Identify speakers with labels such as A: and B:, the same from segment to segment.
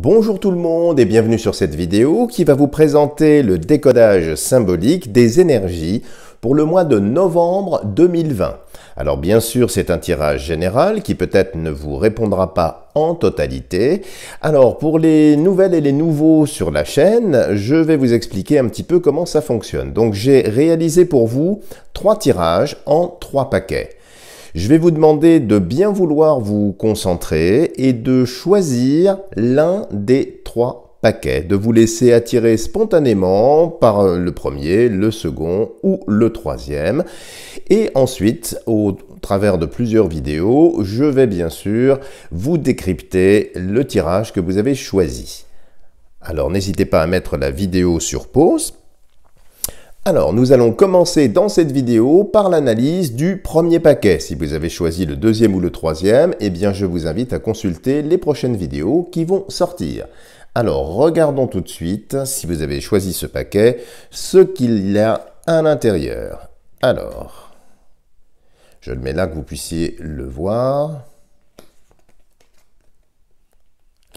A: Bonjour tout le monde et bienvenue sur cette vidéo qui va vous présenter le décodage symbolique des énergies pour le mois de novembre 2020. Alors bien sûr, c'est un tirage général qui peut-être ne vous répondra pas en totalité. Alors pour les nouvelles et les nouveaux sur la chaîne, je vais vous expliquer un petit peu comment ça fonctionne. Donc j'ai réalisé pour vous 3 tirages en 3 paquets. Je vais vous demander de bien vouloir vous concentrer et de choisir l'un des 3 paquets, de vous laisser attirer spontanément par le premier, le second ou le troisième. Et ensuite, au travers de plusieurs vidéos, je vais bien sûr vous décrypter le tirage que vous avez choisi. Alors n'hésitez pas à mettre la vidéo sur pause. Alors, nous allons commencer dans cette vidéo par l'analyse du premier paquet. Si vous avez choisi le deuxième ou le troisième, eh bien, je vous invite à consulter les prochaines vidéos qui vont sortir. Alors, regardons tout de suite, si vous avez choisi ce paquet, ce qu'il y a à l'intérieur. Alors, je le mets là que vous puissiez le voir.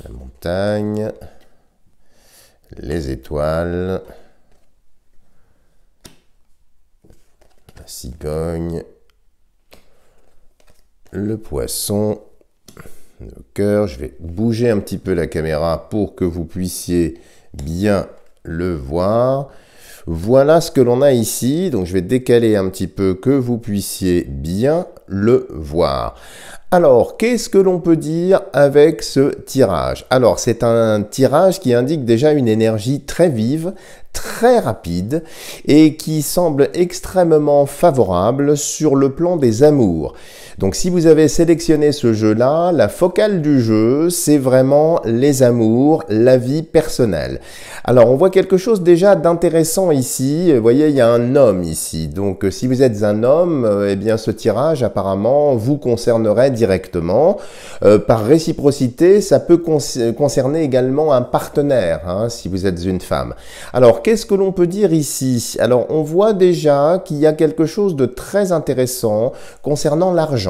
A: La montagne, les étoiles, la cigogne, le poisson, le cœur. Je vais bouger un petit peu la caméra pour que vous puissiez bien le voir. Voilà ce que l'on a ici. Donc je vais décaler un petit peu que vous puissiez bien le voir. Alors, qu'est-ce que l'on peut dire avec ce tirage? Alors, c'est un tirage qui indique déjà une énergie très vive, très rapide et qui semble extrêmement favorable sur le plan des amours. Donc si vous avez sélectionné ce jeu-là, la focale du jeu, c'est vraiment les amours, la vie personnelle. Alors on voit quelque chose déjà d'intéressant ici. Vous voyez, il y a un homme ici. Donc si vous êtes un homme, eh bien ce tirage apparemment vous concernerait directement. Par réciprocité, ça peut concerner également un partenaire, hein, si vous êtes une femme. Alors qu'est-ce que l'on peut dire ici? Alors on voit déjà qu'il y a quelque chose de très intéressant concernant l'argent.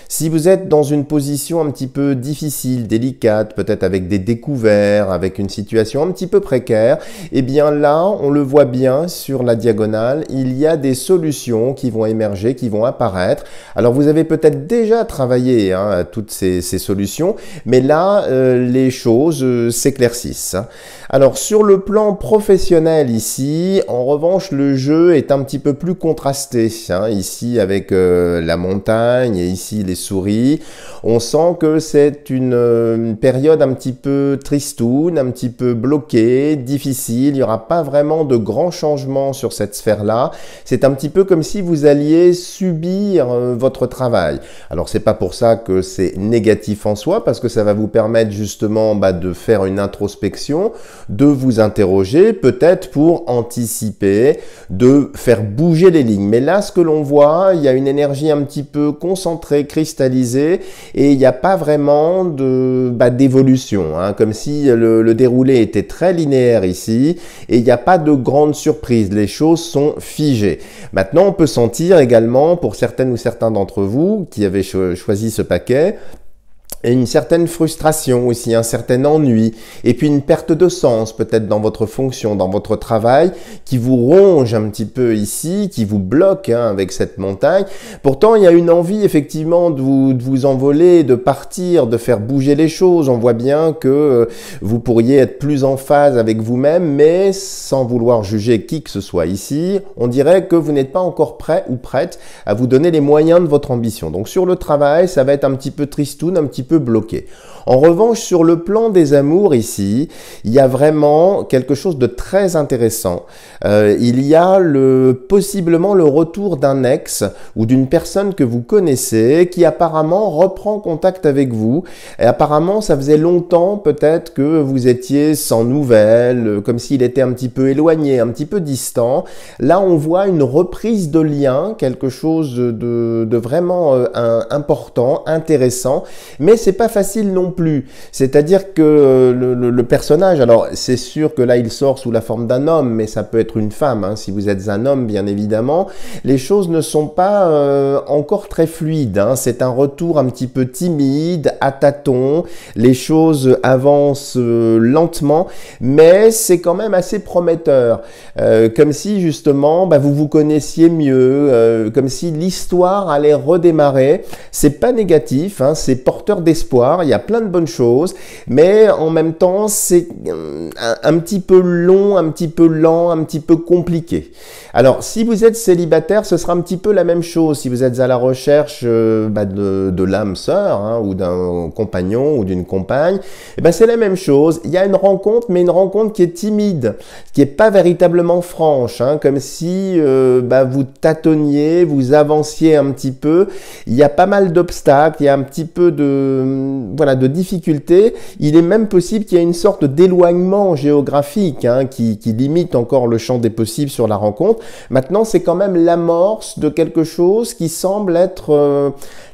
A: Si vous êtes dans une position un petit peu difficile, délicate, peut-être avec des découverts, avec une situation un petit peu précaire, eh bien là, on le voit bien sur la diagonale, il y a des solutions qui vont émerger, qui vont apparaître. Alors vous avez peut-être déjà travaillé à toutes ces solutions, mais là, les choses s'éclaircissent. Alors sur le plan professionnel ici, en revanche, le jeu est un petit peu plus contrasté. Ici avec la montagne et ici les souris, on sent que c'est une période un petit peu tristoune, un petit peu bloquée, difficile. Il n'y aura pas vraiment de grands changements sur cette sphère-là. C'est un petit peu comme si vous alliez subir votre travail. Alors c'est pas pour ça que c'est négatif en soi, parce que ça va vous permettre justement de faire une introspection, de vous interroger, peut-être pour anticiper, de faire bouger les lignes. Mais là, ce que l'on voit, il y a une énergie un petit peu concentrée, cristallisée, et il n'y a pas vraiment d'évolution, hein, comme si le déroulé était très linéaire ici, et il n'y a pas de grande surprise, les choses sont figées. Maintenant, on peut sentir également, pour certaines ou certains d'entre vous qui avaient choisi ce paquet, et une certaine frustration aussi, un certain ennui, et puis une perte de sens peut-être dans votre fonction, dans votre travail, qui vous ronge un petit peu ici, qui vous bloque avec cette montagne. Pourtant, il y a une envie effectivement de vous envoler, de partir, de faire bouger les choses. On voit bien que vous pourriez être plus en phase avec vous-même, mais sans vouloir juger qui que ce soit ici, on dirait que vous n'êtes pas encore prêt ou prête à vous donner les moyens de votre ambition. Donc sur le travail, ça va être un petit peu tristoun, un petit peu bloqué. En revanche, sur le plan des amours ici, il y a vraiment quelque chose de très intéressant. Il y a possiblement le retour d'un ex ou d'une personne que vous connaissez qui apparemment reprend contact avec vous. Et apparemment, ça faisait longtemps peut-être que vous étiez sans nouvelles, comme s'il était un petit peu éloigné, un petit peu distant. Là, on voit une reprise de lien, quelque chose de vraiment important, intéressant, mais c'est pas facile non plus. C'est-à-dire que le personnage, alors c'est sûr que là il sort sous la forme d'un homme, mais ça peut être une femme, hein, si vous êtes un homme bien évidemment. Les choses ne sont pas encore très fluides, hein. C'est un retour un petit peu timide, à tâtons, les choses avancent lentement, mais c'est quand même assez prometteur. Comme si justement vous vous connaissiez mieux, comme si l'histoire allait redémarrer. C'est pas négatif, hein, c'est porteur d'espoir, il y a plein de bonnes choses, mais en même temps c'est un petit peu long, un petit peu lent, un petit peu compliqué. Alors si vous êtes célibataire, ce sera un petit peu la même chose. Si vous êtes à la recherche de l'âme sœur, hein, ou d'un compagnon ou d'une compagne, c'est la même chose. Il y a une rencontre, mais une rencontre qui est timide, qui est pas véritablement franche, hein, comme si vous tâtonniez, vous avanciez un petit peu. Il y a pas mal d'obstacles, il y a un petit peu de difficultés. Il est même possible qu'il y ait une sorte d'éloignement géographique, hein, qui limite encore le champ des possibles sur la rencontre. Maintenant, c'est quand même l'amorce de quelque chose qui semble être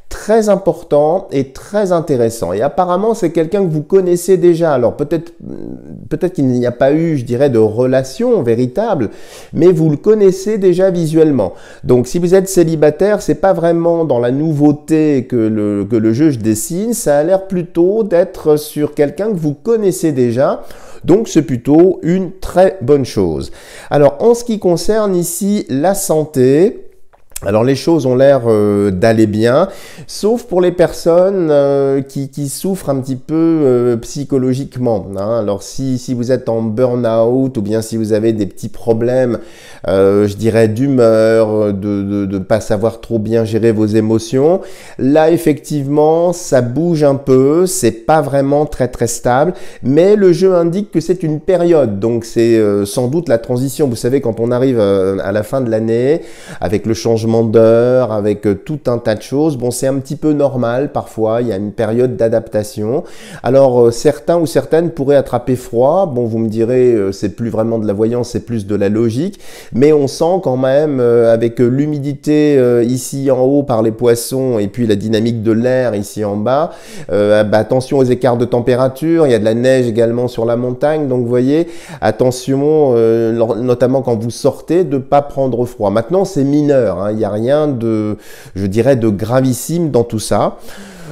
A: très important et très intéressant. Et apparemment, c'est quelqu'un que vous connaissez déjà. Alors peut-être qu'il n'y a pas eu, je dirais, de relation véritable, mais vous le connaissez déjà visuellement. Donc si vous êtes célibataire, c'est pas vraiment dans la nouveauté que le juge dessine, ça a l'air plutôt d'être sur quelqu'un que vous connaissez déjà. Donc c'est plutôt une très bonne chose. Alors en ce qui concerne ici la santé, alors les choses ont l'air d'aller bien, sauf pour les personnes qui souffrent un petit peu psychologiquement, hein. Alors si vous êtes en burn-out ou bien si vous avez des petits problèmes, je dirais d'humeur, de pas savoir trop bien gérer vos émotions, là effectivement ça bouge un peu, c'est pas vraiment très stable, mais le jeu indique que c'est une période, donc c'est sans doute la transition. Vous savez, quand on arrive à la fin de l'année, avec le changement d'heure, avec tout un tas de choses, bon, c'est un petit peu normal parfois, il y a une période d'adaptation. Alors certains ou certaines pourraient attraper froid, bon, vous me direz, c'est plus vraiment de la voyance, c'est plus de la logique, mais on sent quand même avec l'humidité ici en haut par les poissons et puis la dynamique de l'air ici en bas, attention aux écarts de température, il y a de la neige également sur la montagne, donc vous voyez, attention notamment quand vous sortez de pas prendre froid. Maintenant c'est mineur, hein, il n'y a rien de, je dirais, de gravissime dans tout ça.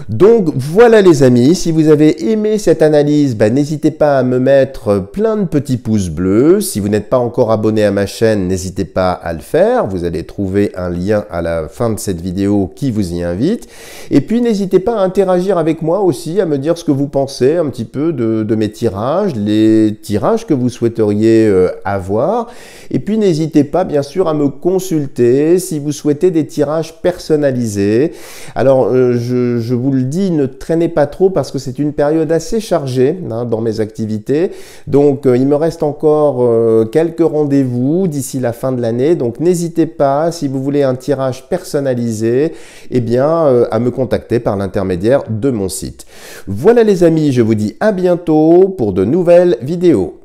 A: Donc voilà les amis, si vous avez aimé cette analyse, n'hésitez pas à me mettre plein de petits pouces bleus. Si vous n'êtes pas encore abonné à ma chaîne, n'hésitez pas à le faire. Vous allez trouver un lien à la fin de cette vidéo qui vous y invite. Et puis n'hésitez pas à interagir avec moi aussi, à me dire ce que vous pensez un petit peu de mes tirages, les tirages que vous souhaiteriez avoir. Et puis n'hésitez pas bien sûr à me consulter si vous souhaitez des tirages personnalisés. Alors je vous le dis, ne traînez pas trop parce que c'est une période assez chargée, hein, dans mes activités. Donc il me reste encore quelques rendez-vous d'ici la fin de l'année. Donc n'hésitez pas, si vous voulez un tirage personnalisé, à me contacter par l'intermédiaire de mon site. Voilà les amis, je vous dis à bientôt pour de nouvelles vidéos.